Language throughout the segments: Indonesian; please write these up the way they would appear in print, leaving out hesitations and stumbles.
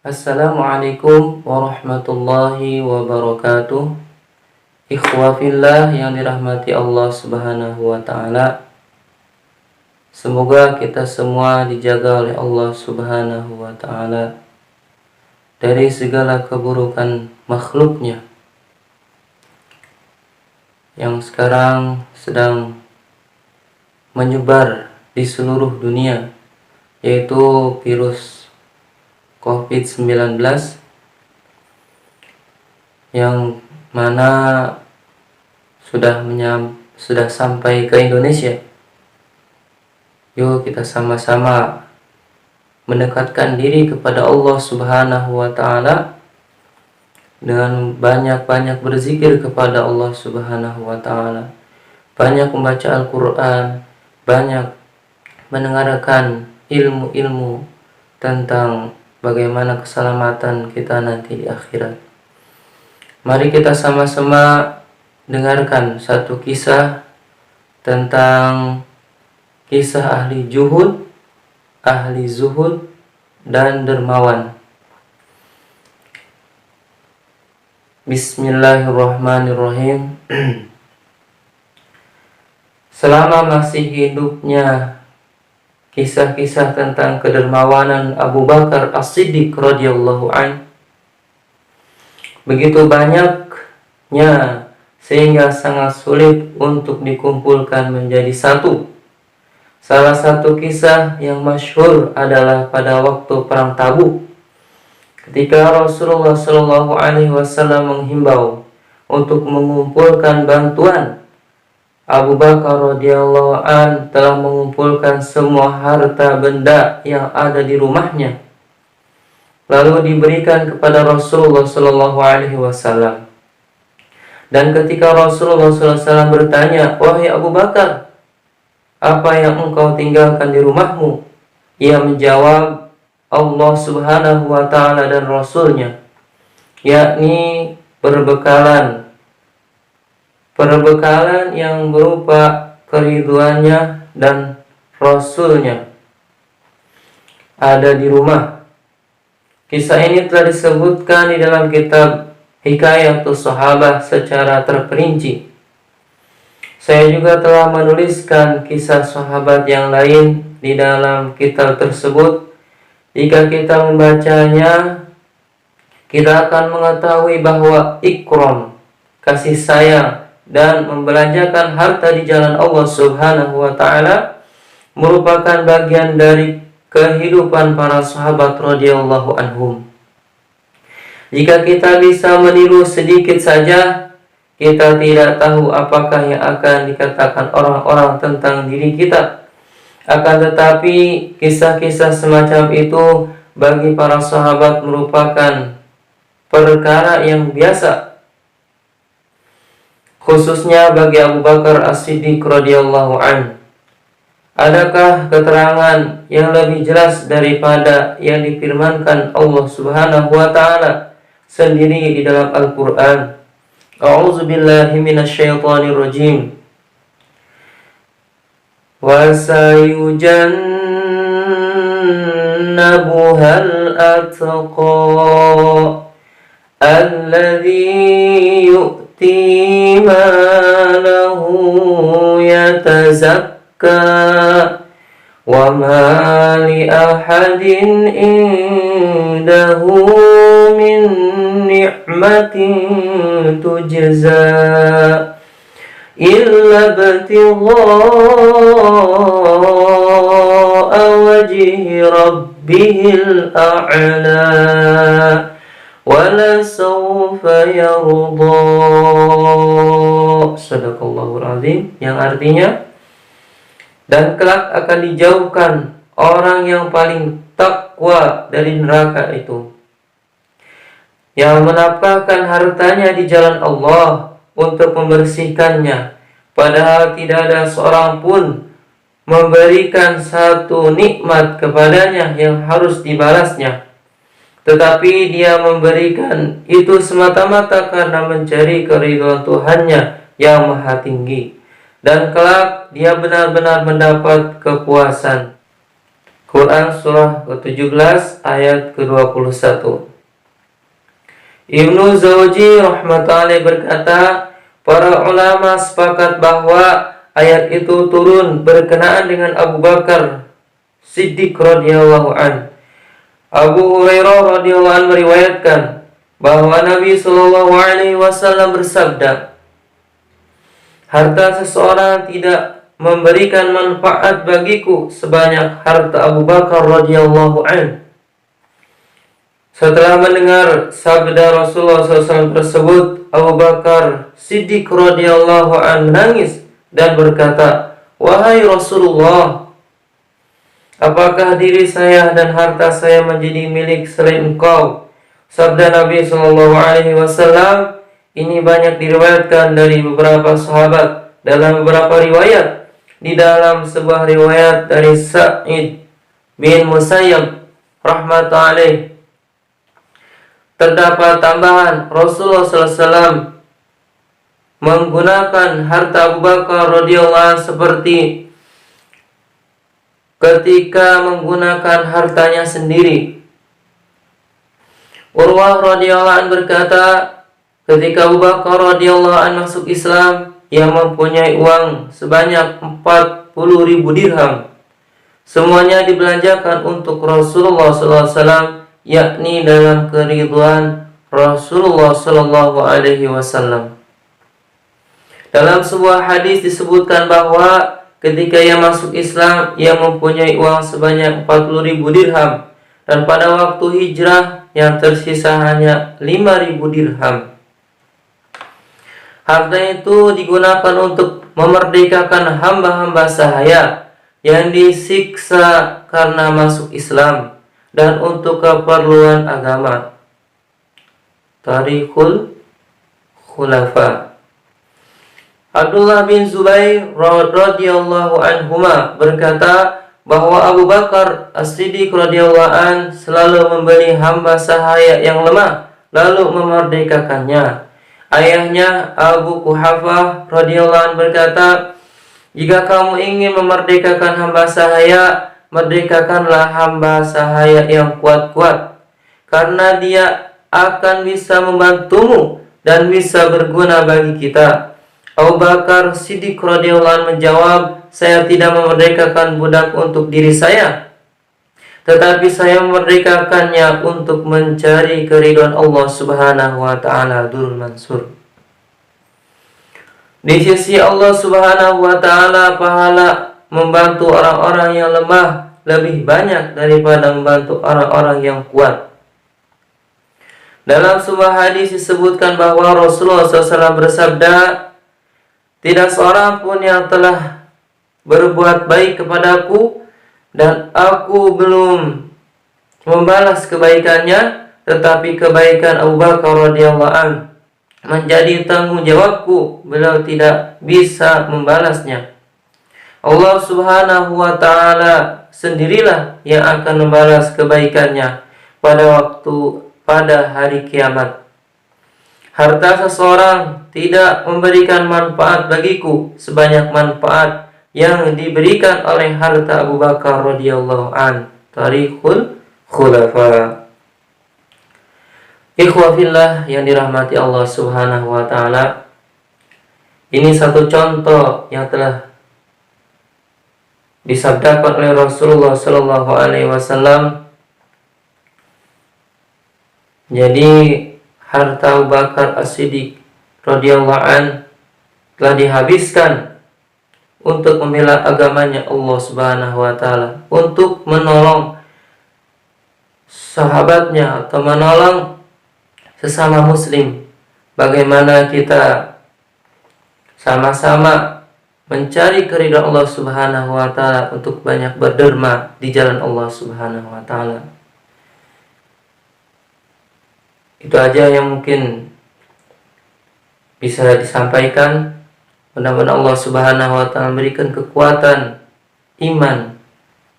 Assalamualaikum warahmatullahi wabarakatuh. Ikhwa fillah yang dirahmati Allah Subhanahu wa taala. Semoga kita semua dijaga oleh Allah Subhanahu wa taala dari segala keburukan makhluknya yang sekarang sedang menyebar di seluruh dunia, yaitu virus COVID-19 yang mana sudah sampai ke Indonesia. Yuk kita sama-sama mendekatkan diri kepada Allah Subhanahu wa taala dengan banyak-banyak berzikir kepada Allah Subhanahu wa taala, banyak membaca Al-Qur'an, banyak mendengarkan ilmu-ilmu tentang bagaimana keselamatan kita nanti di akhirat. Mari kita sama-sama dengarkan satu kisah tentang kisah ahli zuhud, dan dermawan. Bismillahirrahmanirrahim. Selama masih hidupnya kisah-kisah tentang kedermawanan Abu Bakar As-Siddiq radhiyallahu anhu begitu banyaknya sehingga sangat sulit untuk dikumpulkan menjadi satu. Salah satu kisah yang masyhur adalah pada waktu perang Tabuk, ketika Rasulullah Shallallahu Alaihi Wasallam menghimbau untuk mengumpulkan bantuan. Abu Bakar radhiyallahu an telah mengumpulkan semua harta benda yang ada di rumahnya, lalu diberikan kepada Rasulullah Shallallahu Alaihi Wasallam. Dan ketika Rasulullah SAW bertanya, "Wahai Abu Bakar, apa yang engkau tinggalkan di rumahmu?" Ia menjawab, "Allah Subhanahu wa Ta'ala dan Rasulnya," yakni perbekalan yang berupa keriduannya dan Rasulnya ada di rumah. Kisah ini telah disebutkan di dalam kitab Hikayatus Sahabah secara terperinci. Saya juga telah menuliskan kisah sahabat yang lain di dalam kitab tersebut. Jika kita membacanya, kita akan mengetahui bahwa ikram, kasih sayang, dan membelanjakan harta di jalan Allah Subhanahu wa taala merupakan bagian dari kehidupan para sahabat radhiyallahu anhum. Jika kita bisa meniru sedikit saja, kita tidak tahu apakah yang akan dikatakan orang-orang tentang diri kita. Akan tetapi kisah-kisah semacam itu bagi para sahabat merupakan perkara yang biasa, khususnya bagi Abu Bakar As-Siddiq radhiyallahu anhu. Adakah keterangan yang lebih jelas daripada yang difirmankan Allah Subhanahu wa taala sendiri di dalam Al-Qur'an? A'udzu billahi minasyaitonir rajim. Wa sayujannabuhal atqa alladzi malahu yatazakka wa ma li ahadin indahu min ni'matin tujza illa ibtigha'a wajhi rabbihil a'la wala sawfa yarda. Sadaqallahul azim, yang artinya, dan kelak akan dijauhkan orang yang paling takwa dari neraka itu, yang menafkahkan hartanya di jalan Allah untuk membersihkannya, padahal tidak ada seorang pun memberikan satu nikmat kepadanya yang harus dibalasnya, tetapi dia memberikan itu semata-mata karena mencari keridhaan Tuhannya yang maha tinggi. Dan kelak dia benar-benar mendapat kepuasan. Quran surah ke-17 ayat ke-21. Ibnu Zawji rahmatullahi berkata, para ulama sepakat bahwa ayat itu turun berkenaan dengan Abu Bakar Siddiq radhiyallahu an. Abu Hurairah radhiyallahu an meriwayatkan bahwa Nabi Shallallahu alaihi wasallam bersabda, harta seseorang tidak memberikan manfaat bagiku sebanyak harta Abu Bakar radhiyallahu an. Setelah mendengar sabda Rasulullah SAW tersebut, Abu Bakar Siddiq radhiyallahu an menangis dan berkata, wahai Rasulullah, apakah diri saya dan harta saya menjadi milik selain engkau? Sabda Nabi SAW ini banyak diriwayatkan dari beberapa sahabat. Dalam beberapa riwayat, di dalam sebuah riwayat dari Sa'id bin Musayyab rahmatullahi terdapat tambahan Rasulullah SAW menggunakan harta Abu Bakar radhiyallahu anhu seperti ketika menggunakan hartanya sendiri. Urwah radhiyallahu anhu berkata, ketika Abu Bakar radhiyallahu anhu masuk Islam, ia mempunyai uang sebanyak 40.000 dirham. Semuanya dibelanjakan untuk Rasulullah SAW, yakni dalam keridhaan Rasulullah Sallallahu Alaihi Wasallam. Dalam sebuah hadis disebutkan bahwa ketika ia masuk Islam, ia mempunyai uang sebanyak 40.000 dirham, dan pada waktu hijrah yang tersisa hanya 5.000 dirham. Harta itu digunakan untuk memerdekakan hamba-hamba sahaya yang disiksa karena masuk Islam, dan untuk keperluan agama. Tarikhul Khulafa. Abdullah bin Zubair radhiyallahu anhuma berkata bahwa Abu Bakar As-Siddiq radhiyallahu an selalu membeli hamba sahaya yang lemah lalu memerdekakannya. Ayahnya Abu Quhafah radhiyallahu an berkata, jika kamu ingin memerdekakan hamba sahaya, merdekakanlah hamba sahaya yang kuat-kuat, karena dia akan bisa membantumu dan bisa berguna bagi kita. Abu Bakar Siddiq radhiyallahu anhu menjawab, saya tidak memerdekakan budak untuk diri saya, tetapi saya memerdekakannya untuk mencari keridhaan Allah Subhanahu wa taala. Durrul Mansur. Di sisi Allah Subhanahu wa taala, pahala membantu orang-orang yang lemah lebih banyak daripada membantu orang-orang yang kuat. Dalam sebuah hadis disebutkan bahwa Rasulullah SAW bersabda, tidak seorang pun yang telah berbuat baik kepadaku dan aku belum membalas kebaikannya, tetapi kebaikan Abu Bakar radhiyallahu anhu menjadi tanggung jawabku, beliau tidak bisa membalasnya. Allah Subhanahu wa taala sendirilah yang akan membalas kebaikannya pada hari kiamat. Harta seseorang tidak memberikan manfaat bagiku sebanyak manfaat yang diberikan oleh harta Abu Bakar radhiyallahu an. Tarikhul Khulafa. Ikhwah fillah yang dirahmati Allah Subhanahu wa taala, ini satu contoh yang telah disabdakan oleh Rasulullah Sallallahu Alaihi Wasallam. Jadi harta Abu Bakar As-Siddiq radhiyallahu an telah dihabiskan untuk membela agamanya Allah Subhanahu wa taala, untuk menolong sahabatnya atau menolong sesama muslim. Bagaimana kita sama-sama mencari keridhaan Allah Subhanahu wa taala untuk banyak berderma di jalan Allah Subhanahu wa taala. Itu aja yang mungkin bisa disampaikan. Mudah-mudahan Allah Subhanahu wa taala memberikan kekuatan iman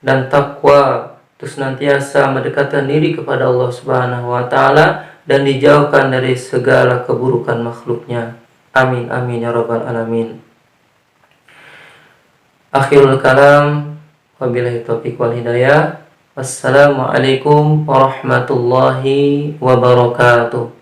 dan takwa terus senantiasa mendekatkan diri kepada Allah Subhanahu wa taala dan dijauhkan dari segala keburukan makhluknya. Amin amin ya rabbal alamin. Akhirul kalam, wabillahi taufiq wal hidayah. Wassalamualaikum warahmatullahi wabarakatuh.